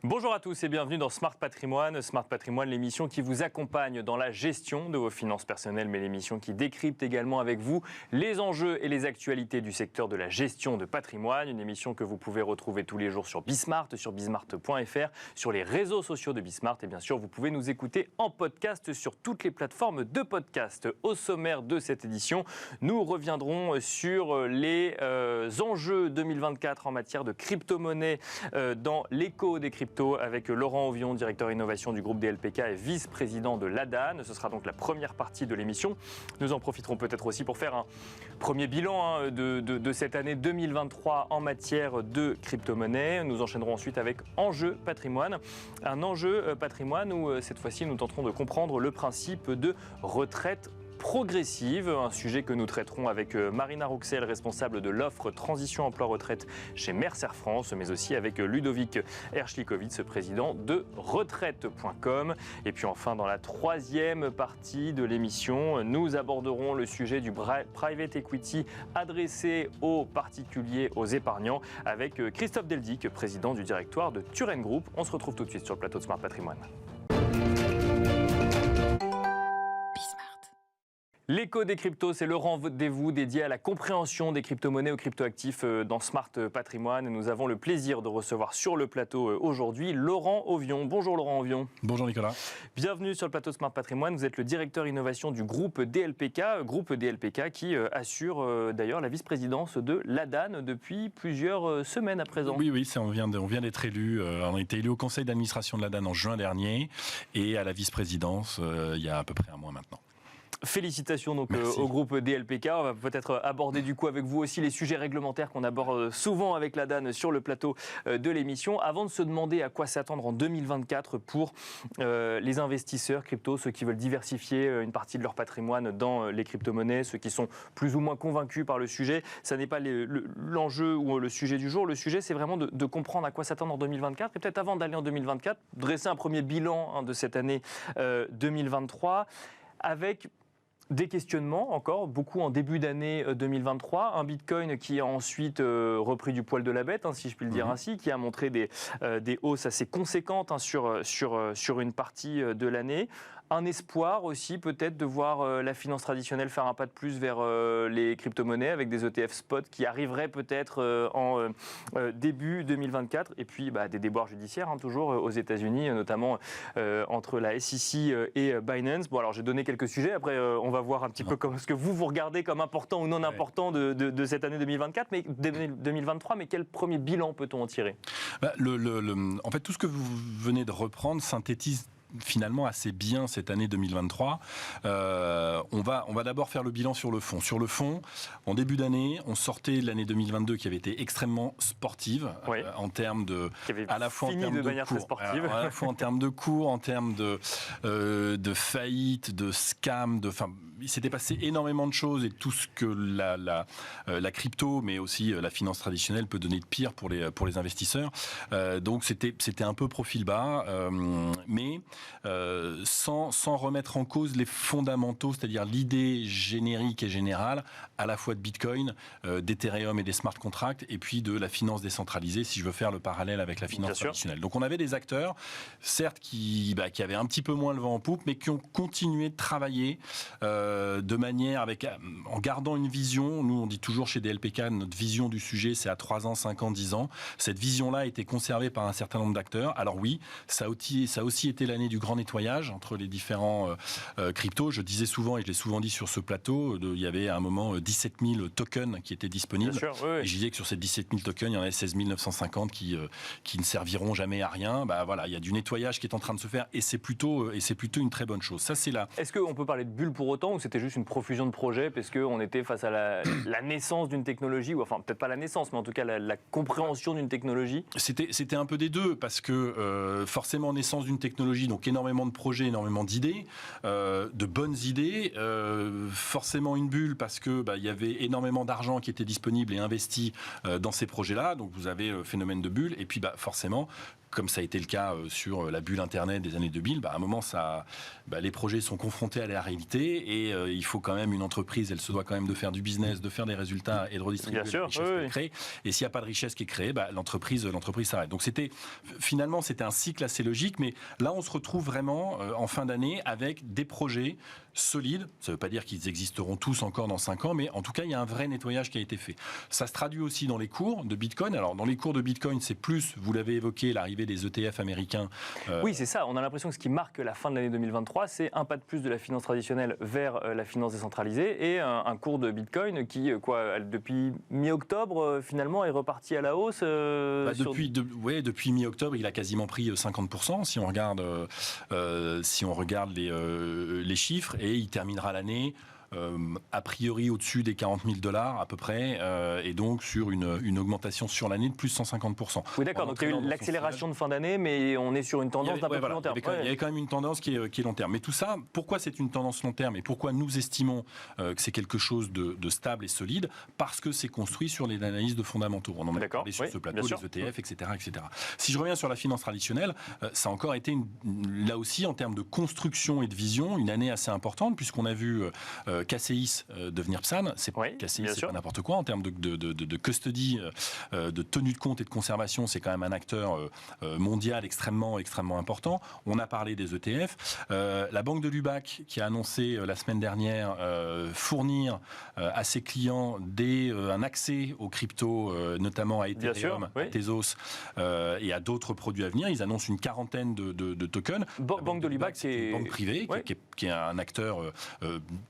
Bonjour à tous et bienvenue dans Smart Patrimoine. Smart Patrimoine, l'émission qui vous accompagne dans la gestion de vos finances personnelles, mais l'émission qui décrypte également avec vous les enjeux et les actualités du secteur de la gestion de patrimoine. Une émission que vous pouvez retrouver tous les jours sur Bismart, sur bismart.fr, sur les réseaux sociaux de Bismart. Et bien sûr, vous pouvez nous écouter en podcast sur toutes les plateformes de podcast. Au sommaire de cette édition, nous reviendrons sur les enjeux 2024 en matière de crypto-monnaie dans l'écho des crypto avec Laurent Auvion, directeur innovation du groupe DLPK et vice-président de l'ADAN. Ce sera donc la première partie de l'émission. Nous en profiterons peut-être aussi pour faire un premier bilan de cette année 2023 en matière de crypto-monnaie. Nous enchaînerons ensuite avec Enjeu patrimoine. Un enjeu patrimoine où cette fois-ci nous tenterons de comprendre le principe de retraite progressive, un sujet que nous traiterons avec Marina Rouxel, responsable de l'offre Transition Emploi Retraite chez Mercer France, mais aussi avec Ludovic Erschlikowicz, président de retraite.com. Et puis enfin, dans la troisième partie de l'émission, nous aborderons le sujet du private equity adressé aux particuliers, aux épargnants, avec Christophe Deldic, président du directoire de Turen Group. On se retrouve tout de suite sur le plateau de Smart Patrimoine. L'écho des cryptos, c'est le rendez-vous dédié à la compréhension des crypto-monnaies aux crypto-actifs dans Smart Patrimoine. Et nous avons le plaisir de recevoir sur le plateau aujourd'hui Laurent Auvion. Bonjour Laurent Auvion. Bonjour Nicolas. Bienvenue sur le plateau Smart Patrimoine. Vous êtes le directeur innovation du groupe DLPK qui assure d'ailleurs la vice-présidence de l'ADAN depuis plusieurs semaines à présent. Oui, on vient d'être élu. On a été élu au conseil d'administration de l'ADAN en juin dernier et à la vice-présidence il y a à peu près un mois maintenant. Félicitations donc au groupe DLPK. On va peut-être aborder du coup avec vous aussi les sujets réglementaires qu'on aborde souvent avec l'ADAN sur le plateau de l'émission. Avant de se demander à quoi s'attendre en 2024 pour les investisseurs crypto, ceux qui veulent diversifier une partie de leur patrimoine dans les crypto-monnaies, ceux qui sont plus ou moins convaincus par le sujet, ça n'est pas l'enjeu ou le sujet du jour. Le sujet, c'est vraiment de comprendre à quoi s'attendre en 2024. Et peut-être avant d'aller en 2024, dresser un premier bilan de cette année 2023 avec des questionnements encore, beaucoup en début d'année 2023. Un Bitcoin qui a ensuite repris du poil de la bête, si je puis le dire ainsi, qui a montré des hausses assez conséquentes sur une partie de l'année. Un espoir aussi peut-être de voir la finance traditionnelle faire un pas de plus vers les crypto-monnaies avec des ETF spot qui arriveraient peut-être en début 2024. Et puis des déboires judiciaires toujours aux États-Unis, notamment entre la SEC et Binance. Bon, alors j'ai donné quelques sujets. Après, on va voir un petit peu ce que vous regardez comme important ou non important de cette année 2024, mais 2023. Mais quel premier bilan peut-on en tirer ? En fait, tout ce que vous venez de reprendre synthétise finalement assez bien cette année 2023. On va d'abord faire le bilan sur le fond. Sur le fond, en début d'année, on sortait de l'année 2022 qui avait été extrêmement sportive en termes de, à la fois en termes de cours, à la fois en termes de cours, en termes de faillite, de scam, il s'était passé énormément de choses et tout ce que la crypto, mais aussi la finance traditionnelle peut donner de pire pour les investisseurs. Donc c'était un peu profil bas, mais sans remettre en cause les fondamentaux, c'est-à-dire l'idée générique et générale à la fois de Bitcoin, d'Ethereum et des smart contracts, et puis de la finance décentralisée, si je veux faire le parallèle avec la finance traditionnelle. Donc on avait des acteurs, certes, qui avaient un petit peu moins le vent en poupe, mais qui ont continué de travailler de manière en gardant une vision. Nous, on dit toujours chez DLPK, notre vision du sujet, c'est à 3 ans, 5 ans, 10 ans. Cette vision-là a été conservée par un certain nombre d'acteurs. Alors oui, ça a aussi été l'année du grand nettoyage entre les différents cryptos. Je disais souvent, et je l'ai souvent dit sur ce plateau, il y avait à un moment 17 000 tokens qui étaient disponibles. Bien sûr, oui. Et je disais que sur ces 17 000 tokens, il y en avait 16 950 qui ne serviront jamais à rien. Il y a du nettoyage qui est en train de se faire et c'est plutôt une très bonne chose. Ça, c'est là. Est-ce qu'on peut parler de bulle pour autant ou c'était juste une profusion de projets parce qu'on était face à la naissance d'une technologie, ou enfin peut-être pas la naissance, mais en tout cas la compréhension d'une technologie? C'était un peu des deux parce que forcément naissance d'une technologie, donc énormément de projets, énormément d'idées, de bonnes idées, forcément une bulle parce que il y avait énormément d'argent qui était disponible et investi dans ces projets-là, donc vous avez phénomène de bulle, et puis forcément comme ça a été le cas sur la bulle Internet des années 2000, à un moment, les projets sont confrontés à la réalité et il faut quand même une entreprise, elle se doit quand même de faire du business, de faire des résultats et de redistribuer la richesse qu'elle crée. Et s'il n'y a pas de richesse qui est créée, l'entreprise s'arrête. Donc finalement, c'était un cycle assez logique, mais là, on se retrouve vraiment en fin d'année avec des projets solides. Ça ne veut pas dire qu'ils existeront tous encore dans 5 ans, mais en tout cas, il y a un vrai nettoyage qui a été fait. Ça se traduit aussi dans les cours de Bitcoin. Alors, dans les cours de Bitcoin, c'est plus, vous l'avez évoqué, l'arrivée des ETF américains. Oui, c'est ça. On a l'impression que ce qui marque la fin de l'année 2023, c'est un pas de plus de la finance traditionnelle vers la finance décentralisée et un cours de Bitcoin qui, depuis mi-octobre, finalement, est reparti à la hausse. Depuis mi-octobre, il a quasiment pris 50%, si on regarde les chiffres, et il terminera l'année a priori au-dessus des 40 000 $ à peu près, et donc sur une augmentation sur l'année de plus de 150%. Oui, d'accord, donc il y a eu l'accélération de fin d'année, mais on est sur une tendance d'un peu plus long terme. Il y avait quand même une tendance qui est long terme. Mais tout ça, pourquoi c'est une tendance long terme et pourquoi nous estimons que c'est quelque chose de stable et solide? Parce que c'est construit sur les analyses de fondamentaux. On en a parlé sur ce plateau, les ETF, etc., etc. Si je reviens sur la finance traditionnelle, ça a encore été, là aussi, en termes de construction et de vision, une année assez importante, puisqu'on a vu KCIS devenir PSAN. KCIS, c'est pas n'importe quoi en termes de custody, de tenue de compte et de conservation. C'est quand même un acteur mondial extrêmement important. On a parlé des ETF. La banque de Lubac qui a annoncé la semaine dernière fournir à ses clients un accès aux cryptos, notamment à Ethereum, à Tezos et à d'autres produits à venir. Ils annoncent une quarantaine de tokens. Banque de Lubac, c'est une banque privée qui est un acteur,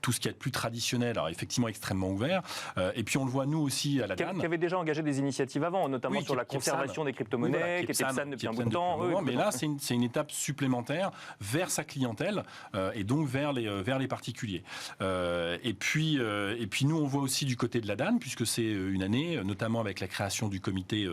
tout ce qui est plus traditionnel, alors effectivement extrêmement ouvert. Et puis on le voit nous aussi à la DAN. Qui avait déjà engagé des initiatives avant, notamment sur la conservation des crypto-monnaies, qui était PSAN depuis un bout de temps. Mais là, c'est une étape supplémentaire vers sa clientèle et donc vers les particuliers. Et puis nous, on voit aussi du côté de la DAN, puisque c'est une année, notamment avec la création du comité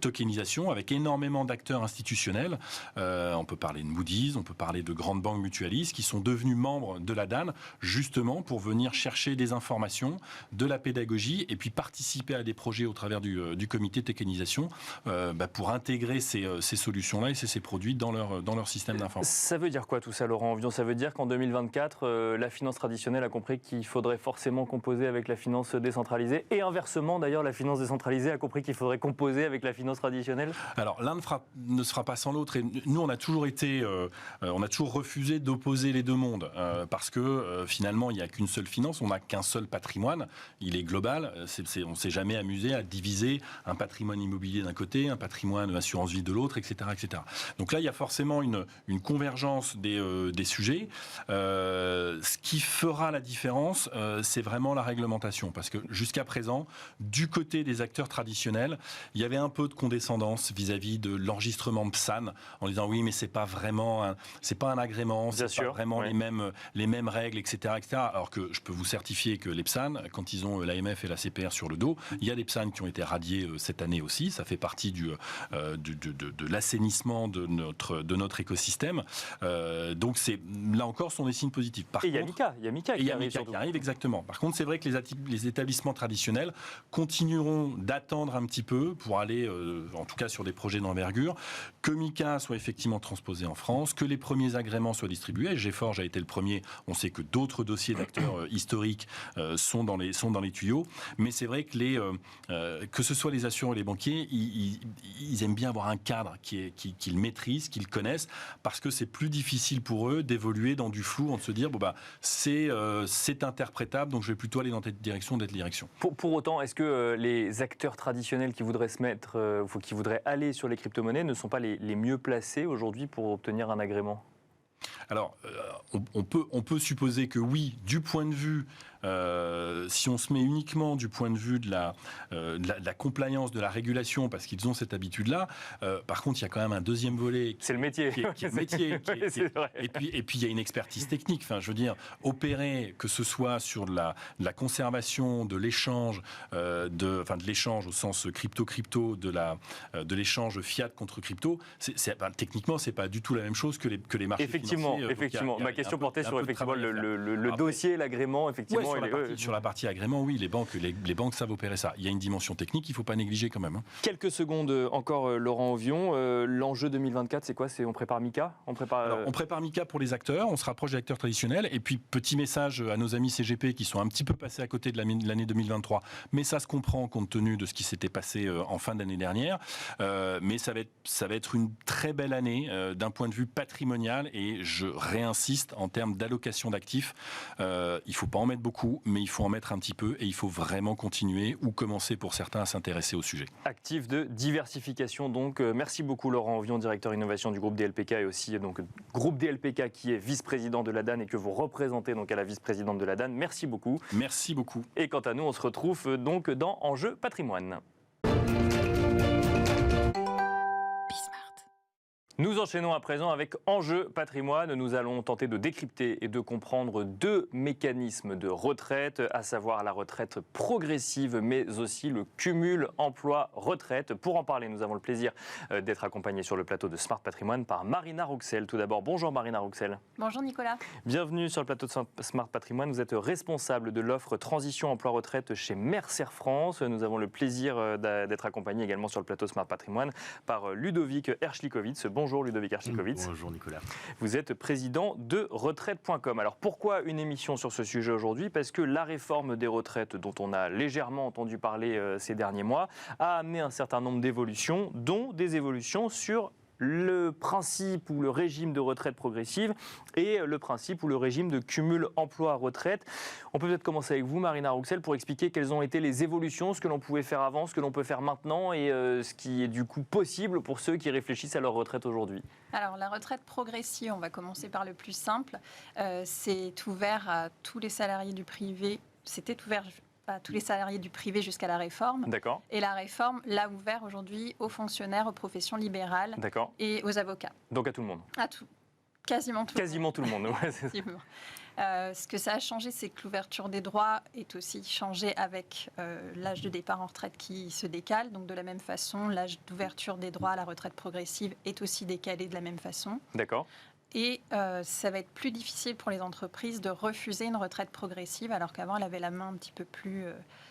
tokenisation, avec énormément d'acteurs institutionnels. On peut parler de Moody's, on peut parler de grandes banques mutualistes qui sont devenus membres de la DAN, justement pour venir chercher des informations, de la pédagogie et puis participer à des projets au travers du comité tokenisation pour intégrer ces solutions-là et ces produits dans leur système d'information. Ça veut dire quoi tout ça, Laurent Envion? Ça veut dire qu'en 2024, la finance traditionnelle a compris qu'il faudrait forcément composer avec la finance décentralisée et inversement d'ailleurs, la finance décentralisée a compris qu'il faudrait composer avec la finance traditionnelle? Alors l'un ne se fera pas sans l'autre et nous on a toujours refusé d'opposer les deux mondes parce que finalement il n'y a qu'une seule finance, on n'a qu'un seul patrimoine, il est global, on ne s'est jamais amusé à diviser un patrimoine immobilier d'un côté, un patrimoine assurance vie de l'autre, etc., etc. Donc là, il y a forcément une convergence des sujets. Ce qui fera la différence, c'est vraiment la réglementation, parce que jusqu'à présent, du côté des acteurs traditionnels, il y avait un peu de condescendance vis-à-vis de l'enregistrement PSAN, en disant oui, mais c'est pas un agrément, c'est pas vraiment les mêmes règles, etc., etc. Alors que je peux vous certifier que les PSAN, quand ils ont l'AMF et la CPR sur le dos, il y a des PSAN qui ont été radiés cette année aussi. Ça fait partie de l'assainissement de notre écosystème. Donc là encore, ce sont des signes positifs. Et il y a Mika qui arrive exactement. Par contre, c'est vrai que les établissements traditionnels continueront d'attendre un petit peu pour aller, en tout cas sur des projets d'envergure, que Mika soit effectivement transposé en France, que les premiers agréments soient distribués. GeForge a été le premier. On sait que d'autres dossiers d'acteurs historiques sont dans les tuyaux. Mais c'est vrai que ce soit les assureurs et les banquiers, ils aiment bien avoir un cadre qu'ils maîtrisent, qu'ils connaissent, parce que c'est plus difficile pour eux d'évoluer dans du flou, en se dire c'est interprétable, donc je vais plutôt aller dans cette direction, d'être direction. Pour autant, est-ce que les acteurs traditionnels qui voudraient qui voudraient aller sur les crypto-monnaies ne sont pas les mieux placés aujourd'hui pour obtenir un agrément? Alors, on peut supposer que oui, du point de vue, si on se met uniquement du point de vue de la compliance, de la régulation, parce qu'ils ont cette habitude-là, par contre, il y a quand même un deuxième volet. C'est le métier. Et puis, il y a une expertise technique. Enfin, je veux dire, opérer, que ce soit sur de la conservation, de l'échange, de l'échange au sens crypto, de l'échange fiat contre crypto, techniquement, c'est pas du tout la même chose que les marchés financiers. Effectivement. Ma question portait sur effectivement le dossier, l'agrément, effectivement. agrément. Sur la partie agrément, oui, les banques savent opérer ça. Il y a une dimension technique qu'il ne faut pas négliger quand même. Quelques secondes encore, Laurent Auvion. L'enjeu 2024, c'est quoi? On prépare MICA? On prépare MICA pour les acteurs, on se rapproche des acteurs traditionnels. Et puis, petit message à nos amis CGP qui sont un petit peu passés à côté de l'année 2023. Mais ça se comprend compte tenu de ce qui s'était passé en fin d'année dernière. Mais ça va être une très belle année d'un point de vue patrimonial. Et je réinsiste en termes d'allocation d'actifs. Il ne faut pas en mettre beaucoup, mais il faut en mettre un petit peu. Et il faut vraiment continuer ou commencer pour certains à s'intéresser au sujet. Actifs de diversification. Donc, merci beaucoup Laurent Auvion, directeur innovation du groupe DLPK et aussi donc groupe DLPK qui est vice-président de l'ADAN et que vous représentez donc à la vice-présidente de l'ADAN. Merci beaucoup. Merci beaucoup. Et quant à nous, on se retrouve donc dans Enjeu Patrimoine. Nous enchaînons à présent avec Enjeu Patrimoine. Nous allons tenter de décrypter et de comprendre deux mécanismes de retraite, à savoir la retraite progressive, mais aussi le cumul emploi-retraite. Pour en parler, nous avons le plaisir d'être accompagnés sur le plateau de Smart Patrimoine par Marina Rouxel. Tout d'abord, bonjour Marina Rouxel. Bonjour Nicolas. Bienvenue sur le plateau de Smart Patrimoine. Vous êtes responsable de l'offre Transition Emploi-Retraite chez Mercer France. Nous avons le plaisir d'être accompagnés également sur le plateau Smart Patrimoine par Ludovic Herschlikowitz. Bonjour Ludovic Herschlikowitz. Bonjour Nicolas. Vous êtes président de retraite.com. Alors pourquoi une émission sur ce sujet aujourd'hui? Parce que la réforme des retraites, dont on a légèrement entendu parler ces derniers mois, a amené un certain nombre d'évolutions, dont des évolutions sur le principe ou le régime de retraite progressive et le principe ou le régime de cumul emploi-retraite. On peut peut-être commencer avec vous, Marina Rouxel, pour expliquer quelles ont été les évolutions, ce que l'on pouvait faire avant, ce que l'on peut faire maintenant et ce qui est du coup possible pour ceux qui réfléchissent à leur retraite aujourd'hui. Alors la retraite progressive, on va commencer par le plus simple. C'est ouvert à tous les salariés du privé. C'était ouvert à tous les salariés du privé jusqu'à la réforme. D'accord. Et la réforme l'a ouvert aujourd'hui aux fonctionnaires, aux professions libérales et aux avocats. Donc à tout le monde. À tout. Quasiment tout le monde. Ouais, effectivement. Ce que ça a changé, c'est que l'ouverture des droits est aussi changée avec l'âge de départ en retraite qui se décale. Donc de la même façon, l'âge d'ouverture des droits à la retraite progressive est aussi décalé de la même façon. D'accord. Et ça va être plus difficile pour les entreprises de refuser une retraite progressive, alors qu'avant, elle avait la main un petit peu plus...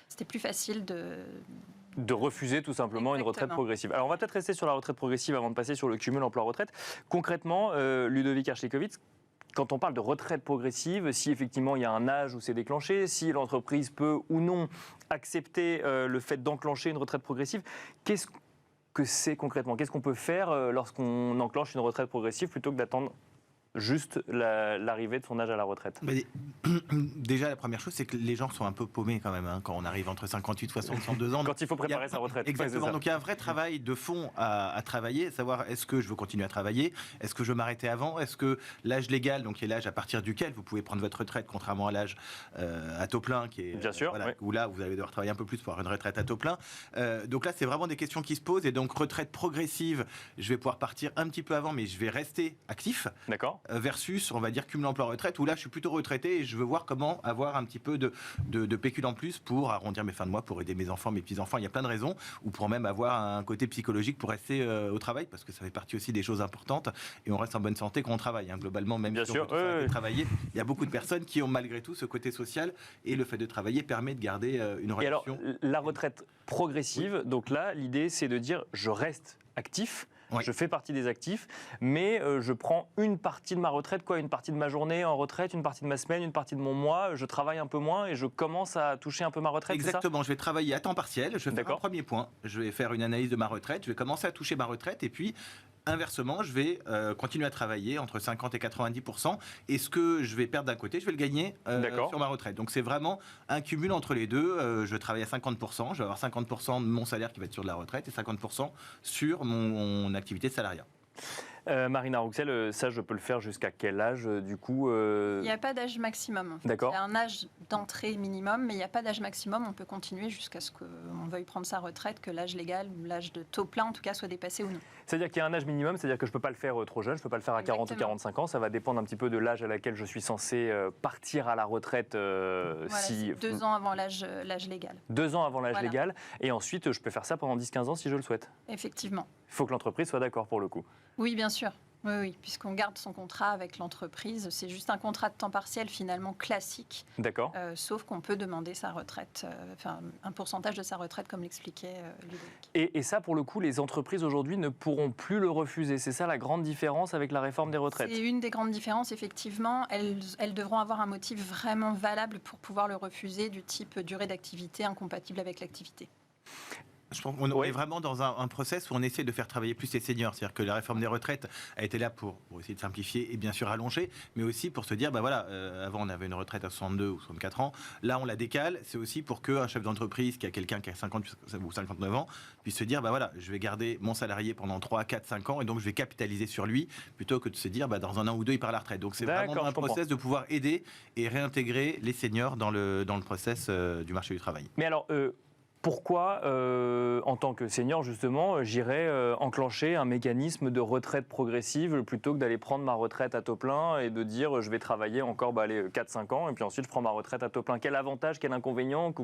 c'était plus facile de refuser tout simplement une retraite progressive. Alors on va peut-être rester sur la retraite progressive avant de passer sur le cumul emploi-retraite. Concrètement, Ludovic Herschlikowitz, quand on parle de retraite progressive, si effectivement il y a un âge où c'est déclenché, si l'entreprise peut ou non accepter le fait d'enclencher une retraite progressive, qu'est-ce que c'est concrètement? Qu'est-ce qu'on peut faire lorsqu'on enclenche une retraite progressive plutôt que d'attendre juste l'arrivée de son âge à la retraite? Déjà, la première chose, c'est que les gens sont un peu paumés quand même, quand on arrive entre 58 et 62 ans. Quand il faut préparer sa retraite. Exactement. Donc il y a un vrai travail de fond à travailler, à savoir est-ce que je veux continuer à travailler, est-ce que je veux m'arrêter avant, est-ce que l'âge légal, donc qui est l'âge à partir duquel vous pouvez prendre votre retraite, contrairement à l'âge à taux plein, qui est, bien sûr, oui. où là vous allez devoir travailler un peu plus pour avoir une retraite à taux plein. Donc là, c'est vraiment des questions qui se posent. Et donc retraite progressive, je vais pouvoir partir un petit peu avant, mais je vais rester actif. D'accord. Versus, on va dire, cumul emploi-retraite, où là, je suis plutôt retraité et je veux voir comment avoir un petit peu de pécule en plus pour arrondir mes fins de mois, pour aider mes enfants, mes petits-enfants. Il y a plein de raisons, ou pour même avoir un côté psychologique pour rester au travail, parce que ça fait partie aussi des choses importantes, et on reste en bonne santé quand on travaille. Globalement, même si on peut travailler, il y a beaucoup de personnes qui ont malgré tout ce côté social, et le fait de travailler permet de garder une relation. Et alors, la retraite progressive, donc là, l'idée, c'est de dire, je reste actif. Oui. Je fais partie des actifs, mais je prends une partie de ma retraite, une partie de ma journée en retraite, une partie de ma semaine, une partie de mon mois, je travaille un peu moins et je commence à toucher un peu ma retraite. Exactement, je vais travailler à temps partiel, je vais faire un premier point, je vais faire une analyse de ma retraite, je vais commencer à toucher ma retraite et puis inversement, je vais continuer à travailler entre 50 et 90%. Et ce que je vais perdre d'un côté, je vais le gagner sur ma retraite. Donc c'est vraiment un cumul entre les deux. Je travaille à 50%, je vais avoir 50% de mon salaire qui va être sur de la retraite et 50% sur mon activité de salariat. Marina Rouxel, ça je peux le faire jusqu'à quel âge du coup Il n'y a pas d'âge maximum. En fait. D'accord. Il y a un âge d'entrée minimum, mais il n'y a pas d'âge maximum. On peut continuer jusqu'à ce qu'on veuille prendre sa retraite, que l'âge légal ou l'âge de taux plein en tout cas soit dépassé ou non. C'est-à-dire qu'il y a un âge minimum, c'est-à-dire que je ne peux pas le faire trop jeune, je ne peux pas le faire à 40 ou 45 ans, ça va dépendre un petit peu de l'âge à laquelle je suis censé partir à la retraite. Voilà, 2 ans avant l'âge légal. 2 ans avant l'âge légal, et ensuite je peux faire ça pendant 10-15 ans si je le souhaite. Effectivement. Il faut que l'entreprise soit d'accord pour le coup. Oui, bien sûr. Oui, puisqu'on garde son contrat avec l'entreprise. C'est juste un contrat de temps partiel finalement classique, D'accord. sauf qu'on peut demander sa retraite, un pourcentage de sa retraite comme l'expliquait Ludovic. Et ça, pour le coup, les entreprises aujourd'hui ne pourront plus le refuser. C'est ça la grande différence avec la réforme des retraites. C'est une des grandes différences, effectivement. Elles devront avoir un motif vraiment valable pour pouvoir le refuser, du type durée d'activité incompatible avec l'activité. Je pense qu'on est vraiment dans un process où on essaie de faire travailler plus les seniors. C'est-à-dire que la réforme des retraites a été là pour essayer de simplifier et bien sûr allonger, mais aussi pour se dire, avant on avait une retraite à 62 ou 64 ans, là on la décale. C'est aussi pour qu'un chef d'entreprise qui a quelqu'un qui a 50 ou 59 ans puisse se dire, je vais garder mon salarié pendant 3, 4, 5 ans et donc je vais capitaliser sur lui plutôt que de se dire, dans un an ou deux il part à la retraite. Donc c'est vraiment un process de pouvoir aider et réintégrer les seniors dans le process du marché du travail. Mais alors, pourquoi, en tant que senior, justement, j'irais enclencher un mécanisme de retraite progressive plutôt que d'aller prendre ma retraite à taux plein et de dire je vais travailler encore 4-5 ans et puis ensuite je prends ma retraite à taux plein. Quel avantage, quel inconvénient,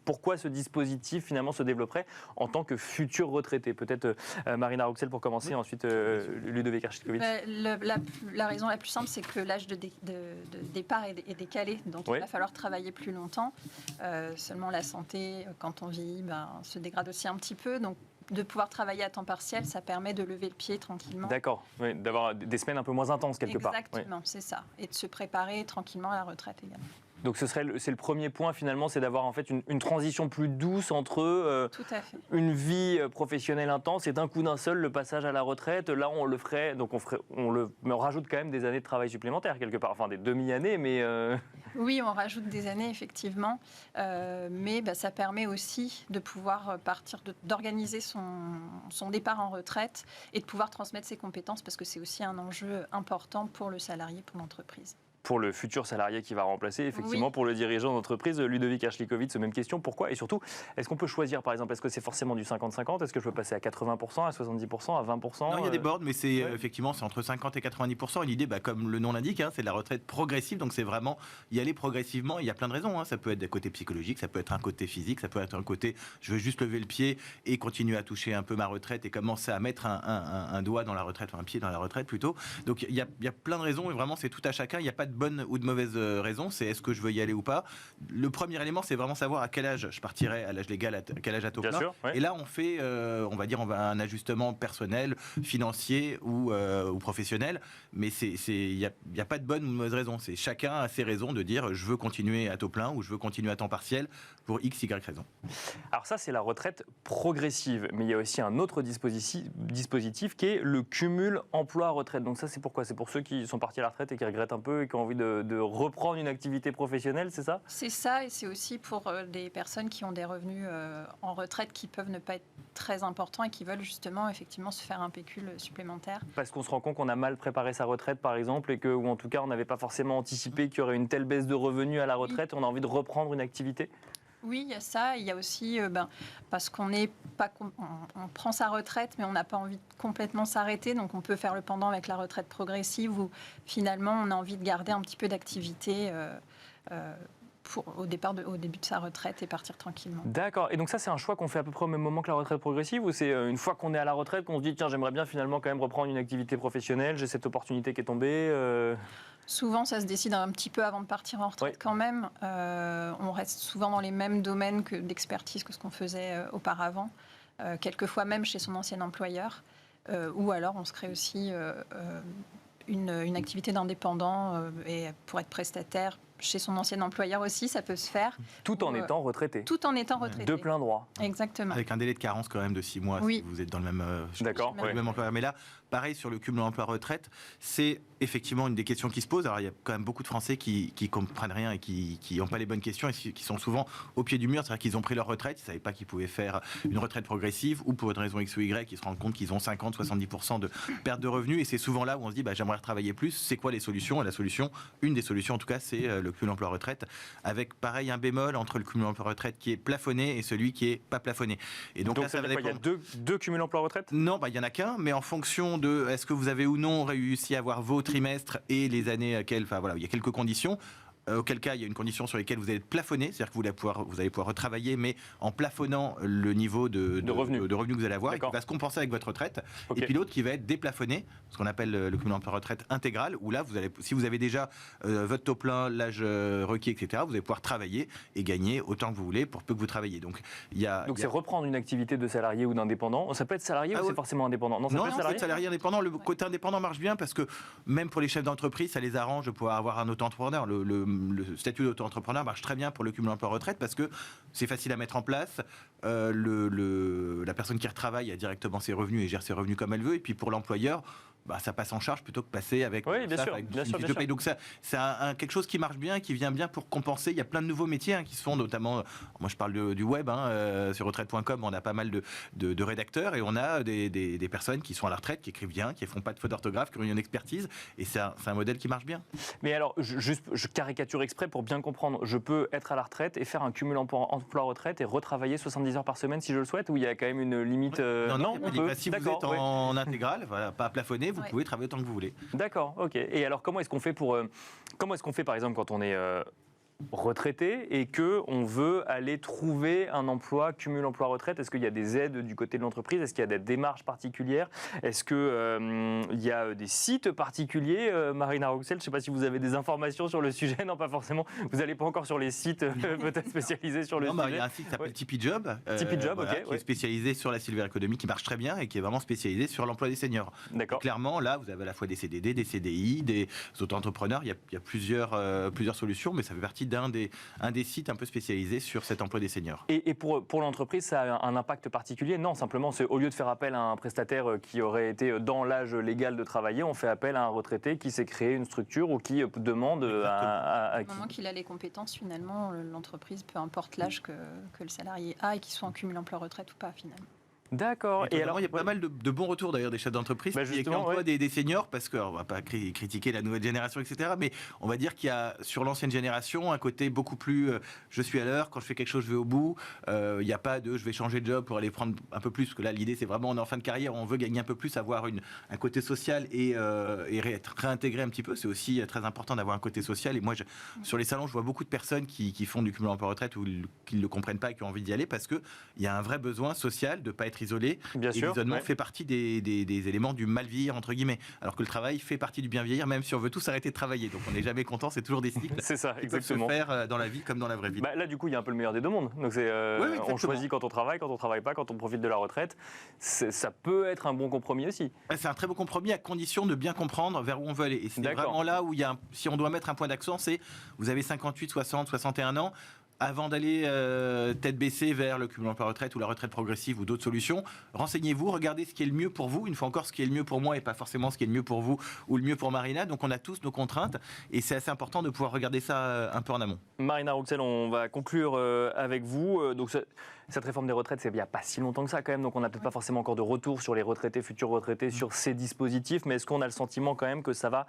pourquoi ce dispositif finalement se développerait en tant que futur retraité? Peut-être Marina Rouxel pour commencer, ensuite Ludovic Karchitkovitch. La raison la plus simple, c'est que l'âge de départ est décalé, donc il va falloir travailler plus longtemps. Seulement la santé, quand on vit, se dégrade aussi un petit peu. Donc, de pouvoir travailler à temps partiel, ça permet de lever le pied tranquillement. D'accord, oui, d'avoir des semaines un peu moins intenses quelque part. Exactement, c'est ça. Et de se préparer tranquillement à la retraite également. Donc c'est le premier point finalement, c'est d'avoir en fait une transition plus douce entre Tout à fait. une vie professionnelle intense et d'un coup d'un seul le passage à la retraite. Là on le ferait, donc mais on rajoute quand même des années de travail supplémentaires quelque part, enfin des demi-années, mais Oui, on rajoute des années effectivement, mais ça permet aussi de pouvoir d'organiser son départ en retraite et de pouvoir transmettre ses compétences parce que c'est aussi un enjeu important pour le salarié, pour l'entreprise. Pour le futur salarié qui va remplacer, effectivement, pour le dirigeant d'entreprise, Ludovic Karchitkovitch, même question. Pourquoi? Et surtout, est-ce qu'on peut choisir, par exemple, est-ce que c'est forcément du 50-50? Est-ce que je peux passer à 80%, à 70%, à 20%? Non, il y a des boards, mais effectivement, c'est entre 50 et 90%. Et l'idée, comme le nom l'indique, c'est de la retraite progressive. Donc, c'est vraiment y aller progressivement. Il y a plein de raisons. Ça peut être des côtés psychologiques, ça peut être un côté physique, ça peut être un côté, je veux juste lever le pied et continuer à toucher un peu ma retraite et commencer à mettre un doigt dans la retraite, enfin un pied dans la retraite plutôt. Donc, il y a plein de raisons et vraiment, c'est tout à chacun. Il n'y a pas de bonne ou de mauvaise raison, c'est est-ce que je veux y aller ou pas. Le premier élément, c'est vraiment savoir à quel âge je partirai, à l'âge légal, à quel âge à taux plein. Et là, on fait, on va un ajustement personnel, financier ou professionnel, mais il n'y a pas de bonne ou de mauvaise raison. C'est chacun a ses raisons de dire je veux continuer à taux plein ou je veux continuer à temps partiel pour X, Y raison. Alors ça, c'est la retraite progressive, mais il y a aussi un autre dispositif qui est le cumul emploi-retraite. Donc ça, c'est pourquoi? C'est pour ceux qui sont partis à la retraite et qui regrettent un peu et qui ont envie de reprendre une activité professionnelle, c'est ça? C'est ça, et c'est aussi pour des personnes qui ont des revenus en retraite qui peuvent ne pas être très importants et qui veulent justement effectivement se faire un pécule supplémentaire. Parce qu'on se rend compte qu'on a mal préparé sa retraite par exemple et ou en tout cas on n'avait pas forcément anticipé qu'il y aurait une telle baisse de revenus à la retraite, on a envie de reprendre une activité? Oui, il y a ça. Il y a aussi parce qu'on on prend sa retraite, mais on n'a pas envie de complètement s'arrêter. Donc, on peut faire le pendant avec la retraite progressive où finalement, on a envie de garder un petit peu d'activité au début de sa retraite et partir tranquillement. D'accord. Et donc ça, c'est un choix qu'on fait à peu près au même moment que la retraite progressive ou c'est une fois qu'on est à la retraite qu'on se dit tiens, j'aimerais bien finalement quand même reprendre une activité professionnelle, j'ai cette opportunité qui est tombée Souvent, ça se décide un petit peu avant de partir en retraite quand même. On reste souvent dans les mêmes domaines d'expertise que ce qu'on faisait auparavant, quelquefois même chez son ancien employeur. Ou alors, on se crée aussi une activité d'indépendant et pour être prestataire chez son ancien employeur aussi, ça peut se faire. Tout en étant retraité. Tout en étant retraité. De plein droit. Exactement. Avec un délai de carence quand même de 6 mois si vous êtes dans le même, le même employeur. Mais là, pareil sur le cumul emploi-retraite, c'est effectivement une des questions qui se posent. Alors il y a quand même beaucoup de Français qui comprennent rien et qui n'ont pas les bonnes questions et qui sont souvent au pied du mur. C'est-à-dire qu'ils ont pris leur retraite, ils ne savaient pas qu'ils pouvaient faire une retraite progressive ou pour une raison X ou Y, ils se rendent compte qu'ils ont 50-70% de perte de revenus et c'est souvent là où on se dit j'aimerais retravailler plus. C'est quoi les solutions? Et la solution, une des solutions en tout cas, c'est le cumul emploi-retraite avec pareil un bémol entre le cumul emploi-retraite qui est plafonné et celui qui est pas plafonné. Et donc là, ça va dépendre. Il y a deux cumuls emploi-retraite? Non, il y en a qu'un, mais en fonction de est-ce que vous avez ou non réussi à avoir vos trimestres et les années il y a quelques conditions. auquel cas il y a une condition sur laquelle vous allez être plafonné, c'est-à-dire que vous allez pouvoir retravailler, mais en plafonnant le niveau de revenus que vous allez avoir, et qui va se compenser avec votre retraite. Okay. Et puis l'autre qui va être déplafonné, ce qu'on appelle le cumul emploi-retraite intégral, où là, si vous avez déjà votre taux plein, l'âge requis, etc., vous allez pouvoir travailler et gagner autant que vous voulez pour peu que vous travaillez. Donc c'est reprendre une activité de salarié ou d'indépendant. Ça peut être salarié ou c'est forcément indépendant? Non, c'est salarié indépendant. Le côté indépendant marche bien parce que même pour les chefs d'entreprise, ça les arrange de pouvoir avoir un auto-entrepreneur. Le statut d'auto-entrepreneur marche très bien pour le cumul emploi-retraite parce que c'est facile à mettre en place. La personne qui retravaille a directement ses revenus et gère ses revenus comme elle veut. Et puis pour l'employeur, ça passe en charge plutôt que passer avec une fiche de paye. Donc c'est quelque chose qui marche bien, qui vient bien pour compenser. Il y a plein de nouveaux métiers qui se font, notamment, moi je parle du web, sur retraite.com, on a pas mal de rédacteurs et on a des personnes qui sont à la retraite, qui écrivent bien, qui ne font pas de faute d'orthographe, qui ont une expertise, et c'est un modèle qui marche bien. Mais alors, je caricature exprès pour bien comprendre, je peux être à la retraite et faire un cumul emploi-retraite et retravailler 70 heures par semaine si je le souhaite, ou il y a quand même une limite Non, si vous êtes en intégrale, pas plafonné, vous pouvez travailler autant que vous voulez. D'accord, ok. Et alors, comment est-ce qu'on fait par exemple, quand on est retraité et qu'on veut aller trouver un emploi, cumul emploi-retraite? Est-ce qu'il y a des aides du côté de l'entreprise? Est-ce qu'il y a des démarches particulières? Est-ce qu'il y a des sites particuliers? Marina Rouxel, je ne sais pas si vous avez des informations sur le sujet. Non, pas forcément. Vous n'allez pas encore sur les sites peut-être spécialisés sur le sujet. Il y a un site qui s'appelle Tipeee Job, qui est spécialisé sur la silver economy, qui marche très bien et qui est vraiment spécialisé sur l'emploi des seniors. D'accord. Clairement, là, vous avez à la fois des CDD, des CDI, des auto-entrepreneurs. Il y a plusieurs solutions, mais ça fait partie d'un des sites un peu spécialisés sur cet emploi des seniors. Et pour l'entreprise, ça a un impact particulier? Non, simplement, c'est au lieu de faire appel à un prestataire qui aurait été dans l'âge légal de travailler, on fait appel à un retraité qui s'est créé une structure ou qui demande à au moment qu'il a les compétences, finalement, l'entreprise, peu importe l'âge que le salarié a et qu'il soit en cumul emploi-retraite ou pas, finalement. D'accord. Et alors, il y a pas mal de bons retours d'ailleurs des chefs d'entreprise qui emploient des seniors, parce qu'on ne va pas critiquer la nouvelle génération, etc. Mais on va dire qu'il y a sur l'ancienne génération un côté beaucoup plus je suis à l'heure, quand je fais quelque chose je vais au bout. Il n'y a pas de je vais changer de job pour aller prendre un peu plus, parce que là l'idée c'est vraiment on est en fin de carrière, on veut gagner un peu plus, avoir un côté social et être réintégré un petit peu. C'est aussi très important d'avoir un côté social. Et moi sur les salons je vois beaucoup de personnes qui font du cumul emploi-retraite ou qui ne le comprennent pas et qui ont envie d'y aller parce qu'il y a un vrai besoin social de ne pas être isolé. Bien sûr, l'isolement fait partie des éléments du mal vieillir entre guillemets, alors que le travail fait partie du bien vieillir, même si on veut tous arrêter de travailler. Donc on n'est jamais content, c'est toujours des cycles. C'est ça, qui peuvent se faire dans la vie comme dans la vraie vie. Là du coup il y a un peu le meilleur des deux mondes. Donc on choisit quand on travaille pas, quand on profite de la retraite. Ça peut être un bon compromis aussi. C'est un très bon compromis à condition de bien comprendre vers où on veut aller. Et c'est vraiment là où si on doit mettre un point d'accent, c'est vous avez 58, 60, 61 ans. Avant d'aller tête baissée vers le cumul emploi-retraite ou la retraite progressive ou d'autres solutions, renseignez-vous, regardez ce qui est le mieux pour vous. Une fois encore, ce qui est le mieux pour moi et pas forcément ce qui est le mieux pour vous ou le mieux pour Marina. Donc on a tous nos contraintes et c'est assez important de pouvoir regarder ça un peu en amont. Marina Rouxel, on va conclure avec vous. Donc cette réforme des retraites, c'est il n'y a pas si longtemps que ça quand même, donc on n'a peut-être pas forcément encore de retour sur les retraités, futurs retraités, sur ces dispositifs, mais est-ce qu'on a le sentiment quand même que ça va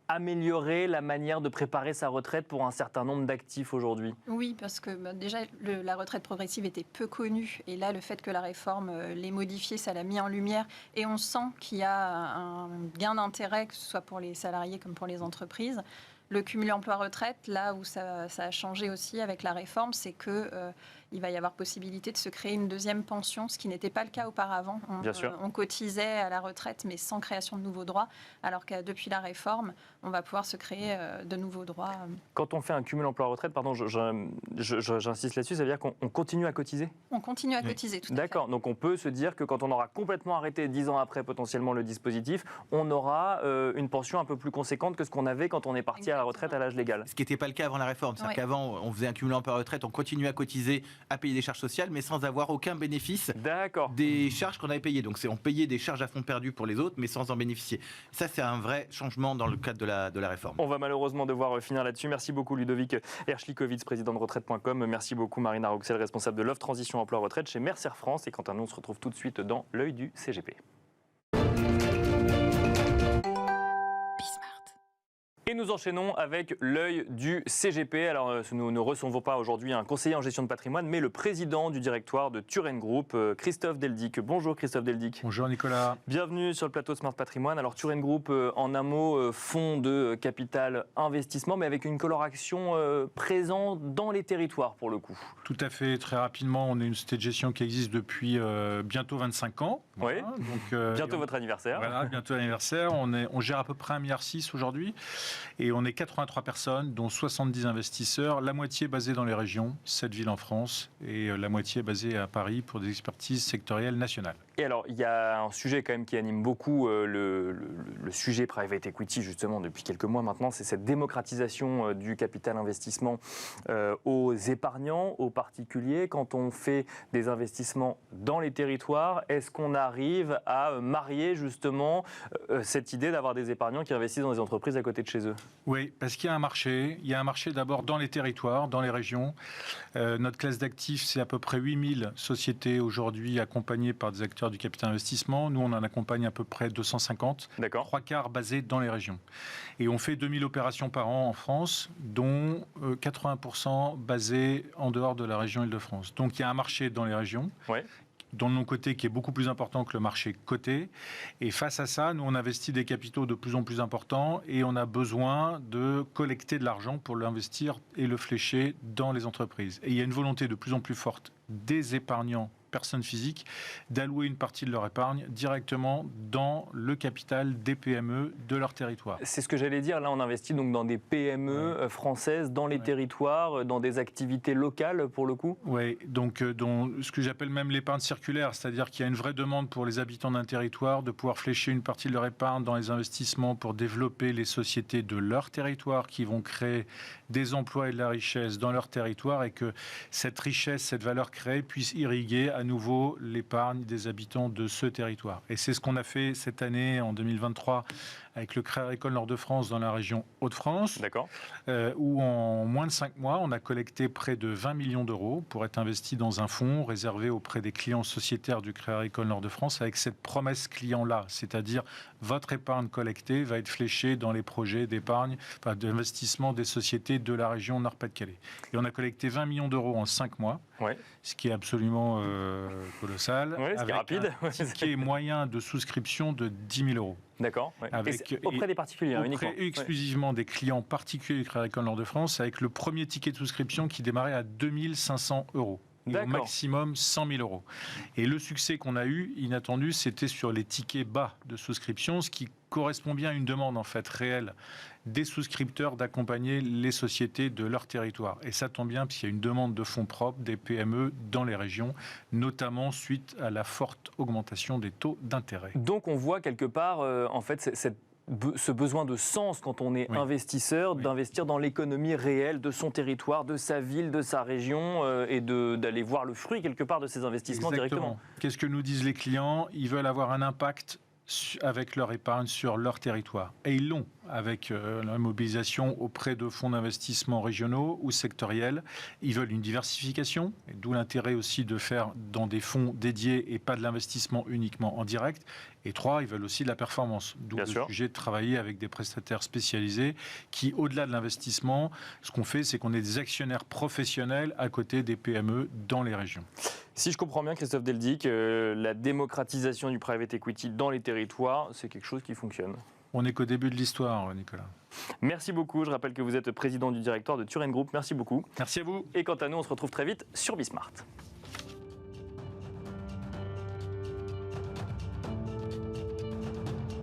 améliorer la manière de préparer sa retraite pour un certain nombre d'actifs aujourd'hui? Oui, parce que déjà, la retraite progressive était peu connue. Et là, le fait que la réforme l'ait modifiée, ça l'a mis en lumière. Et on sent qu'il y a un gain d'intérêt, que ce soit pour les salariés comme pour les entreprises. Le cumul emploi-retraite, là où ça a changé aussi avec la réforme, c'est que il va y avoir possibilité de se créer une deuxième pension, ce qui n'était pas le cas auparavant. On cotisait à la retraite, mais sans création de nouveaux droits, alors que depuis la réforme, on va pouvoir se créer de nouveaux droits. Quand on fait un cumul emploi-retraite, pardon, j'insiste là-dessus, ça veut dire qu'on continue à cotiser? On continue à cotiser, tout à fait. D'accord, donc on peut se dire que quand on aura complètement arrêté 10 ans après potentiellement le dispositif, on aura une pension un peu plus conséquente que ce qu'on avait quand on est parti à la retraite à l'âge légal. Ce qui n'était pas le cas avant la réforme. C'est-à-dire qu'avant, on faisait un cumul emploi-retraite, on continuait à cotiser, à payer des charges sociales, mais sans avoir aucun bénéfice des charges qu'on avait payées. Donc on payait des charges à fonds perdus pour les autres, mais sans en bénéficier. Ça, c'est un vrai changement dans le cadre de la réforme. On va malheureusement devoir finir là-dessus. Merci beaucoup Ludovic Hershlikovitz, président de retraite.com. Merci beaucoup Marina Rouxel, responsable de l'offre transition emploi retraite chez Mercer France. Et quant à nous, on se retrouve tout de suite dans l'œil du CGP. Et nous enchaînons avec l'œil du CGP. Alors, nous ne recevons pas aujourd'hui un conseiller en gestion de patrimoine, mais le président du directoire de Turen Group, Christophe Deldic. Bonjour Christophe Deldic. Bonjour Nicolas. Bienvenue sur le plateau Smart Patrimoine. Alors, Turen Group, en un mot, fonds de capital investissement, mais avec une coloration présente dans les territoires pour le coup. Tout à fait. Très rapidement, on est une société de gestion qui existe depuis bientôt 25 ans. Oui, voilà. Donc, bientôt votre anniversaire. Voilà, bientôt l'anniversaire. On gère à peu près 1,6 milliard aujourd'hui. Et on est 83 personnes, dont 70 investisseurs, la moitié basée dans les régions, 7 villes en France, et la moitié basée à Paris pour des expertises sectorielles nationales. Et alors, il y a un sujet quand même qui anime beaucoup le sujet private equity, justement, depuis quelques mois maintenant, c'est cette démocratisation du capital investissement aux épargnants, aux particuliers. Quand on fait des investissements dans les territoires, est-ce qu'on arrive à marier justement cette idée d'avoir des épargnants qui investissent dans des entreprises à côté de chez eux? Oui, parce qu'il y a un marché. Il y a un marché d'abord dans les territoires, dans les régions. Notre classe d'actifs, c'est à peu près 8000 sociétés aujourd'hui accompagnées par des acteurs du capital investissement. Nous, on en accompagne à peu près 250. D'accord. 3/4 basés dans les régions. Et on fait 2000 opérations par an en France, dont 80% basées en dehors de la région Île-de-France. Donc il y a un marché dans les régions. Ouais. Dans le non-coté qui est beaucoup plus important que le marché coté. Et face à ça, nous, on investit des capitaux de plus en plus importants et on a besoin de collecter de l'argent pour l'investir et le flécher dans les entreprises. Et il y a une volonté de plus en plus forte des épargnants, personnes physiques, d'allouer une partie de leur épargne directement dans le capital des PME de leur territoire. C'est ce que j'allais dire. Là, on investit donc dans des PME françaises, dans les territoires, dans des activités locales, pour le coup. Oui, donc dans ce que j'appelle même l'épargne circulaire, c'est-à-dire qu'il y a une vraie demande pour les habitants d'un territoire de pouvoir flécher une partie de leur épargne dans les investissements pour développer les sociétés de leur territoire qui vont créer des emplois et de la richesse dans leur territoire et que cette richesse, cette valeur créée puisse irriguer à nouveau l'épargne des habitants de ce territoire. Et c'est ce qu'on a fait cette année, en 2023, avec le Crédit Agricole Nord-de-France dans la région Hauts-de-France, où en moins de 5 mois, on a collecté près de 20 millions d'euros pour être investi dans un fonds réservé auprès des clients sociétaires du Crédit Agricole Nord-de-France, avec cette promesse client-là, c'est-à-dire votre épargne collectée va être fléchée dans les projets d'épargne, d'investissement des sociétés de la région Nord-Pas-de-Calais. Et on a collecté 20 millions d'euros en 5 mois, ce qui est absolument colossal, ce qui est rapide. Un ticket moyen de souscription de 10 000 euros. D'accord. Auprès des particuliers, uniquement. Exclusivement des clients particuliers du Crédit Agricole Nord-de-France, avec le premier ticket de souscription qui démarrait à 2 500 euros. Et au maximum 100 000 euros. Et le succès qu'on a eu, inattendu, c'était sur les tickets bas de souscription, ce qui correspond bien à une demande en fait réelle des souscripteurs d'accompagner les sociétés de leur territoire. Et ça tombe bien, puisqu'il y a une demande de fonds propres des PME dans les régions, notamment suite à la forte augmentation des taux d'intérêt. Donc on voit quelque part, en fait, ce besoin de sens quand on est investisseur, d'investir dans l'économie réelle de son territoire, de sa ville, de sa région, et d'aller voir le fruit quelque part de ces investissements directement. Qu'est-ce que nous disent les clients? Ils veulent avoir un impact avec leur épargne sur leur territoire. Et ils l'ont avec la mobilisation auprès de fonds d'investissement régionaux ou sectoriels. Ils veulent une diversification, d'où l'intérêt aussi de faire dans des fonds dédiés et pas de l'investissement uniquement en direct. Et 3, ils veulent aussi de la performance, d'où le sujet de travailler avec des prestataires spécialisés qui, au-delà de l'investissement, ce qu'on fait, c'est qu'on est des actionnaires professionnels à côté des PME dans les régions. Si je comprends bien, Christophe Deldic, la démocratisation du private equity dans les territoires, c'est quelque chose qui fonctionne. On n'est qu'au début de l'histoire, Nicolas. Merci beaucoup. Je rappelle que vous êtes président du directoire de Turen Group. Merci beaucoup. Merci à vous. Et quant à nous, on se retrouve très vite sur Bismart.